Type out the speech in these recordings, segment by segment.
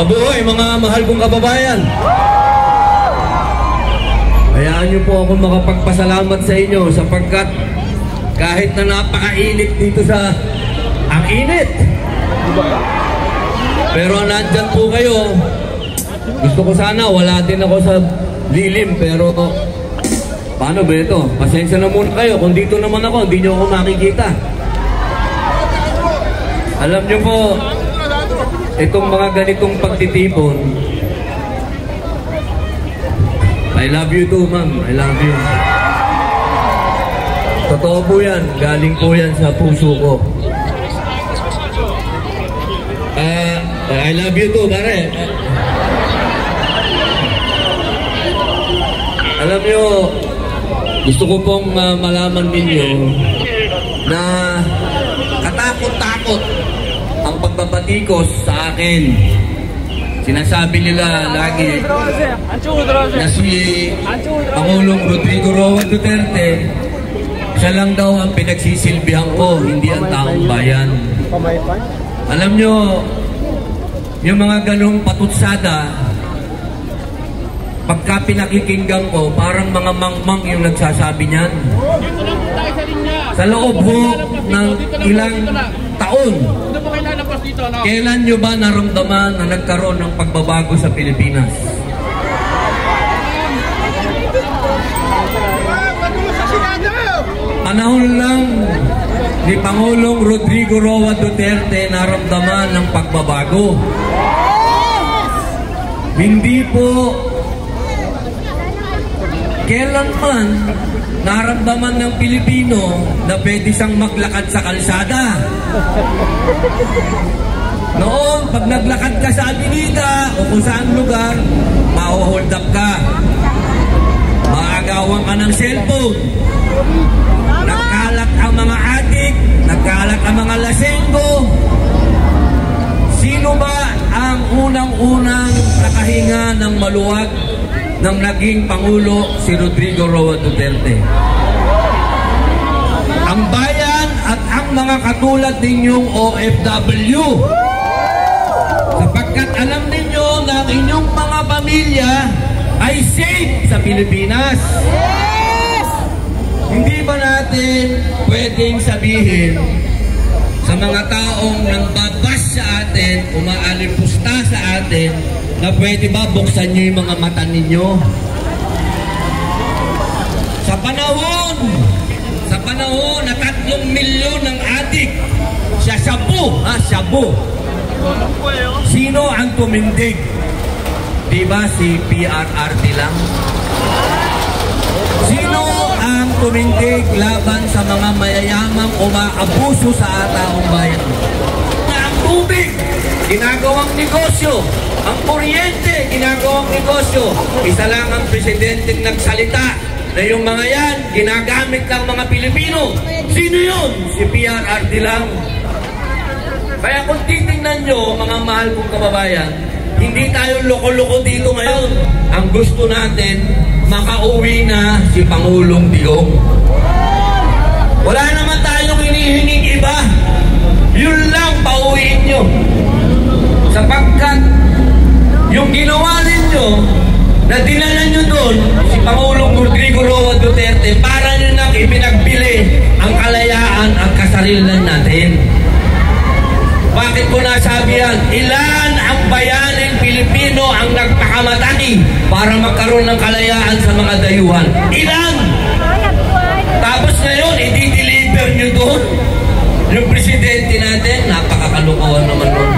Mabuhay mga mahal kong kababayan. Hayaan niyo po ako makapagpasalamat sa inyo sapagkat kahit na napakainit dito sa ang init, pero nandyan po kayo. Gusto ko sana wala din ako sa lilim, pero paano ba ito? Pasensya na muna kayo. Kung dito naman ako, hindi nyo ako makikita. Alam nyo po, itong mga ganitong pagtitipon, I love you too, ma'am. I love you. Totoo po yan. Galing po yan sa puso ko. I love you too, pare. Alam nyo, gusto ko pong malaman ninyo na katakot-takot ang pagbabatikos sa akin. Sinasabi nila lagi na si Pangulong Rodrigo Roa Duterte, siya lang daw ang pinagsisilbihan ko, hindi ang taong bayan. Alam nyo, yung mga ganong patutsada, pagka pinakikinggan ko, parang mga mangmang yung nagsasabi niyan. Sa loob ho ng ilang taon, kailan nyo ba naramdaman na nagkaroon ng pagbabago sa Pilipinas? Panahon lang ni Pangulong Rodrigo Roa Duterte naramdaman ng pagbabago. Hindi po kailanman naramdaman ng Pilipino na pwede siyang maglakad sa kalsada. Noon, pag naglakad ka sa avenida o kung saan lugar, ma-hold up ka. Maagawan ka ng cellphone. Nagkalat ang mga adik, nagkalat ang mga lasenggo. Sino ba ang unang-unang nakahinga ng maluwag ng naging Pangulo? Si Rodrigo Roa Duterte. Ang bayan at ang mga katulad ninyong OFW. Sapagkat alam ninyo na ang inyong mga pamilya ay safe sa Pilipinas. Hindi ba natin pwedeng sabihin sa mga taong nangbabas sa atin, umaalipusta sa atin, na pwede ba buksan nyo yung mga mata ninyo? Sa panahon na 3 milyon ng adik sa Shabu, sino ang tumindig? Diba si PRRD lang? Sino ang tumindig laban sa mga mayayamang umaabuso sa taong bayan? Ang tubig, ginagawang negosyo. Ang kuryente, ginagawang negosyo. Isa lang ang presidente nagsalita na yung mga yan, ginagamit lang mga Pilipino. Sino yun? Si PRRD lang. Kaya kung titingnan nyo, mga mahal kong kababayan, hindi tayo loko-loko dito ngayon. Ang gusto natin, makauwi na si Pangulong Digong. Wala naman tayong hinihinging iba. Yun lang, pauwiin nyo. Sapagkat yung ginawa ninyo, na dinala nyo doon, si Pangulong Rodrigo Roa Duterte, para nyo nang ipinagbili ang kalayaan at kasarilan natin. Bakit ko nasabi yan? Ilan ang bayaning Pilipino ang nagpakamatani para magkaroon ng kalayaan sa mga dayuhan? Ilan? Tapos ngayon, i-deliver nyo doon. Yung presidente natin, napakakalukuhan naman nun.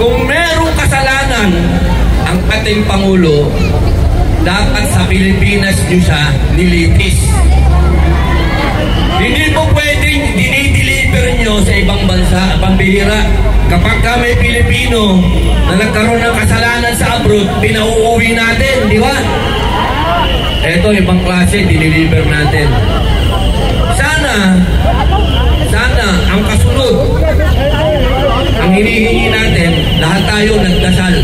Kung merong kasalanan ang ating Pangulo, dapat sa Pilipinas nyo siya nilitis. Hindi po pwedeng dinideliver nyo sa ibang bansa, pambihira. Kapag ka may Pilipino na nagkaroon ng kasalanan sa abroad, pinauuwi natin, di ba? Eto, ibang klase, dinideliver natin. Sana, ang kasunod, ang hinihingi natin, lahat tayo nagdasal.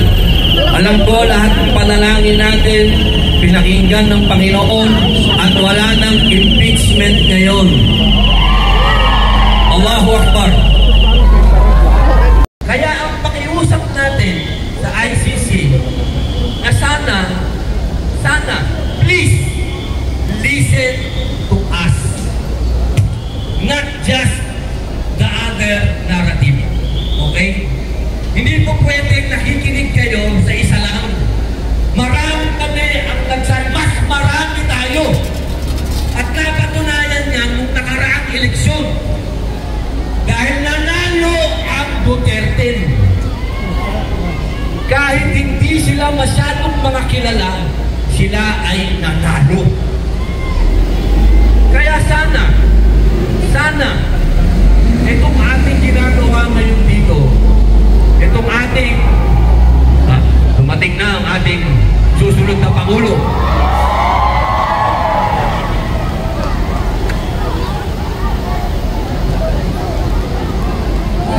Alam ko, lahat ng panalangin natin, pinakinggan ng Panginoon at wala ng impeachment ngayon. Allahu Akbar. Kaya ang pakiusap natin masyadong mga kilala, sila ay natalo. Kaya sana, itong ating ginagawa ngayon dito, itong ating, dumating na ang ating susunod na Pangulo.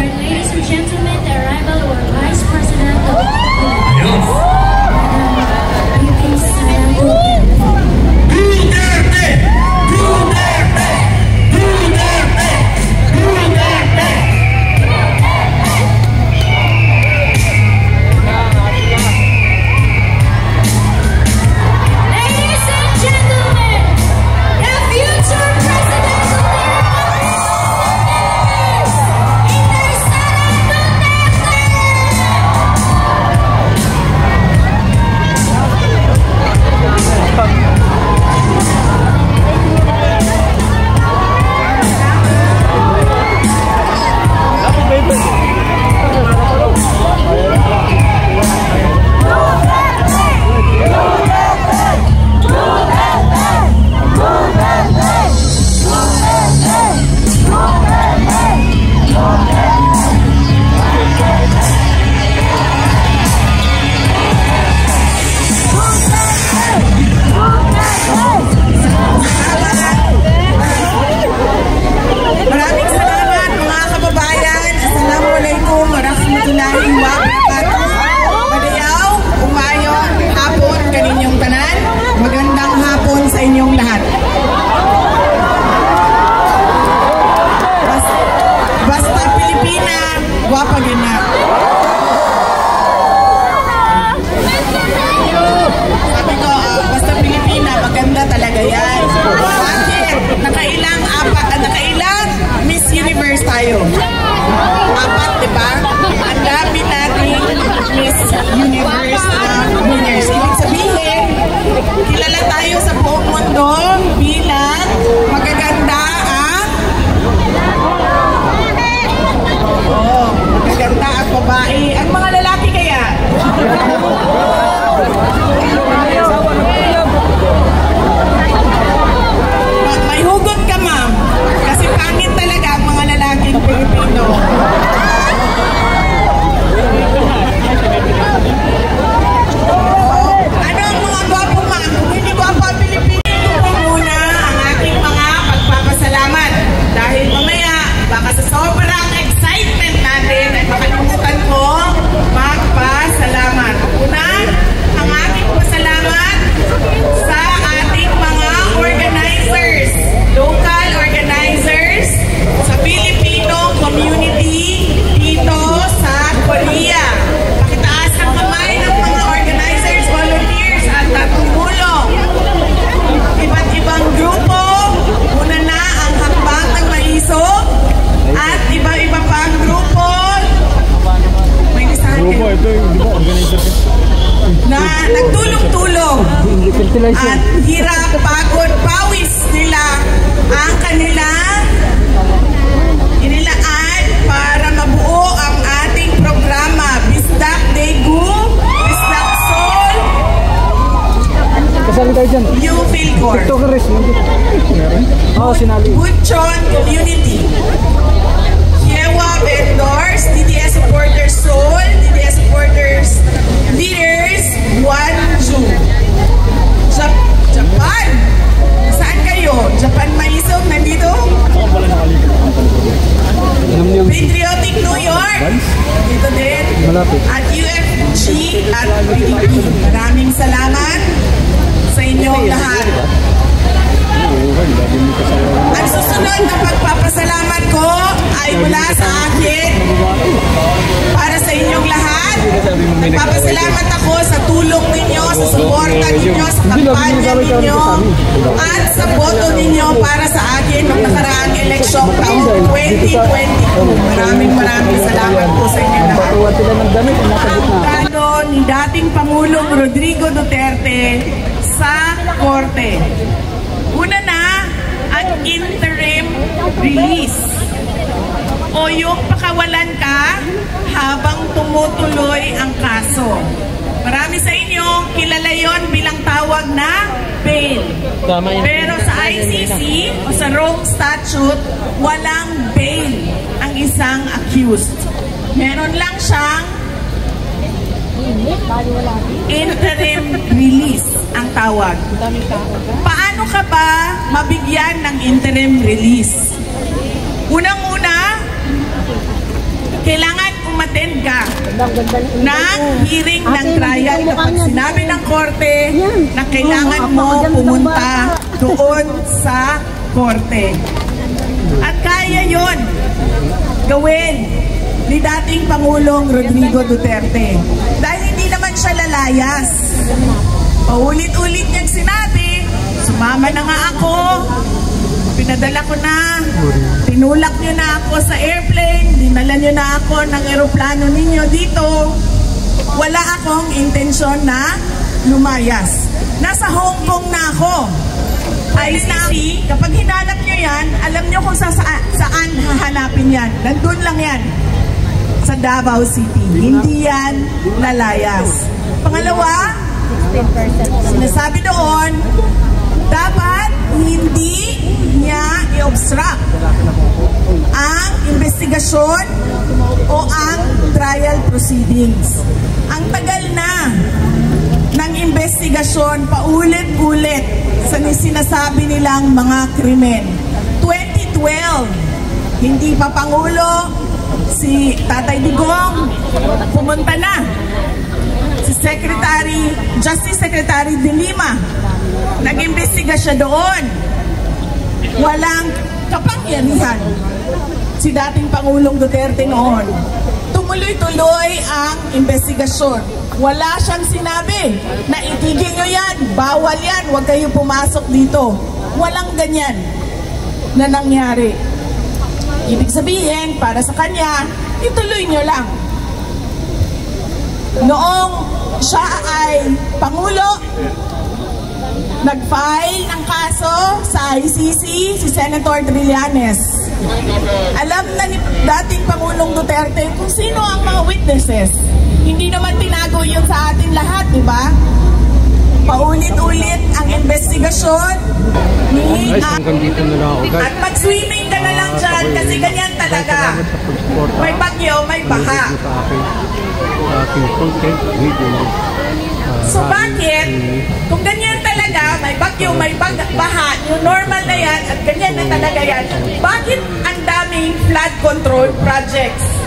Ladies and gentlemen, the arrival of our Vice President of the Philippines, Madam Vicky Sara Duterte! Duterte! Duterte! Duterte! Ladies and gentlemen, the future President of the Philippines, Inday Sara Duterte! Maraming salamat mga kababayan. Assalamualaikum warahmatullahi wabarakatuh. Madayaw, umayon, hapon, kaninyong tanan. Magandang hapon sa inyong lahat. Basta Pilipina, wapa gina. Sabi ko, basta Pilipina, maganda talaga yan. Bakit? Nakailang Miss Universe tayo. 4, diba? Ang dami nating Miss Universe na winners. Ibig sabihin, kilala tayo sa buong mundo bilang magaganda magaganda ang babae. Ang mga lalaki kaya? May hugot ka, ma'am. Kasi pangit talaga ang mga lalaking Pilipino. Ano ang mga gwapo, ma'am? Kung hindi gwapo ang Pilipino, ito po muna ang aking mga pagpapasalamat. Dahil mamaya, baka sa sobrang excitement natin ay makalimutan ko magpasalamat. Una, ang aking pasalamat sa ating mga organizers, local organizers sa Filipino community dito sa Korea. Pakitaas ang kamay ng mga organizers, volunteers at tumulong. Iba't ibang grupo, una na ang Hakbang ng Maiso at iba-iba pang grupo. May listahan kayo. Na nagtulong-tulong at hirap, pagod, pawis nila ang kanilang inilaan para mabuo ang ating programa Bisdak Daegu, Bisdak Sol, New Philcor, Butchon Community, Hiewa Vendors, DDS Supporters Seoul, DDS Supporters Leaders Gwangju, Japan. Saan kayo? Japan Maiso, nandito? Patriotic New York, dito din. At UFG at PDP. Maraming salamat sa inyong lahat. Ang susunod na pagpapasalamat ko ay mula sa akin para sa inyong lahat. Nagpapasalamat ako sa tulong ninyo, sa suporta ninyo, sa kampanya ninyo, at sa boto ninyo para sa akin noong nakaraang eleksyon taong 2022. Maraming salamat po sa inyo lahat. Ang plano ni dating Pangulong Rodrigo Duterte sa Korte. Una na, ang interim release o yung pakawalan ka habang tumutuloy ang kaso. Marami sa inyo kilala yon bilang tawag na bail. Pero sa ICC o sa Rome Statute, walang bail ang isang accused. Meron lang siyang interim release ang tawag. Paano ka ba mabigyan ng interim release? Unang-una, kailangan umattend ka ng hearing ng trial kapag sinabi ng korte na kailangan mo pumunta doon sa korte. At kaya yon gawin ni dating Pangulong Rodrigo Duterte. Dahil hindi naman siya lalayas. Paulit-ulit niyang sinabi, sumama na nga ako, pinadala ko na, tinulak niyo na ako sa airplane, dinala niyo na ako ng eroplano ninyo dito. Wala akong intensyon na lumayas. Nasa Hong Kong na ako. ICC, kapag hinanap niyo yan, alam niyo kung saan hahanapin yan. Nandun lang yan. Sa Davao City. Hindi yan lalayas. Pangalawa, sinasabi doon, dapat hindi niya i-obstruct ang investigasyon o ang trial proceedings. Ang tagal na ng investigasyon, paulit-ulit sa sinasabi nilang mga krimen. 2012, hindi pa Pangulo, si Tatay Digong, pumunta na. Si Justice Secretary De Lima, nag-imbestiga siya doon. Walang kapangyarihan si dating Pangulong Duterte noon. Tumuloy-tuloy ang investigasyon. Wala siyang sinabi na itigil nyo yan, bawal yan, huwag kayo pumasok dito. Walang ganyan na nangyari. Ibig sabihin, para sa kanya, ituloy nyo lang. Noong siya ay Pangulo, nag-file ng kaso sa ICC si Senator Trillanes. Alam na ni dating Pangulong Duterte kung sino ang mga witnesses. Hindi naman tinago yun sa atin lahat, di ba? Paulit-ulit ang investigasyon ni at mag-swimming ka na lang dyan kasi ganyan talaga. May bagyo, may baha. So bakit? Kung ganyan talaga, may bagyo, may baha, yung normal na yan at ganyan na talaga yan, bakit ang daming flood control projects?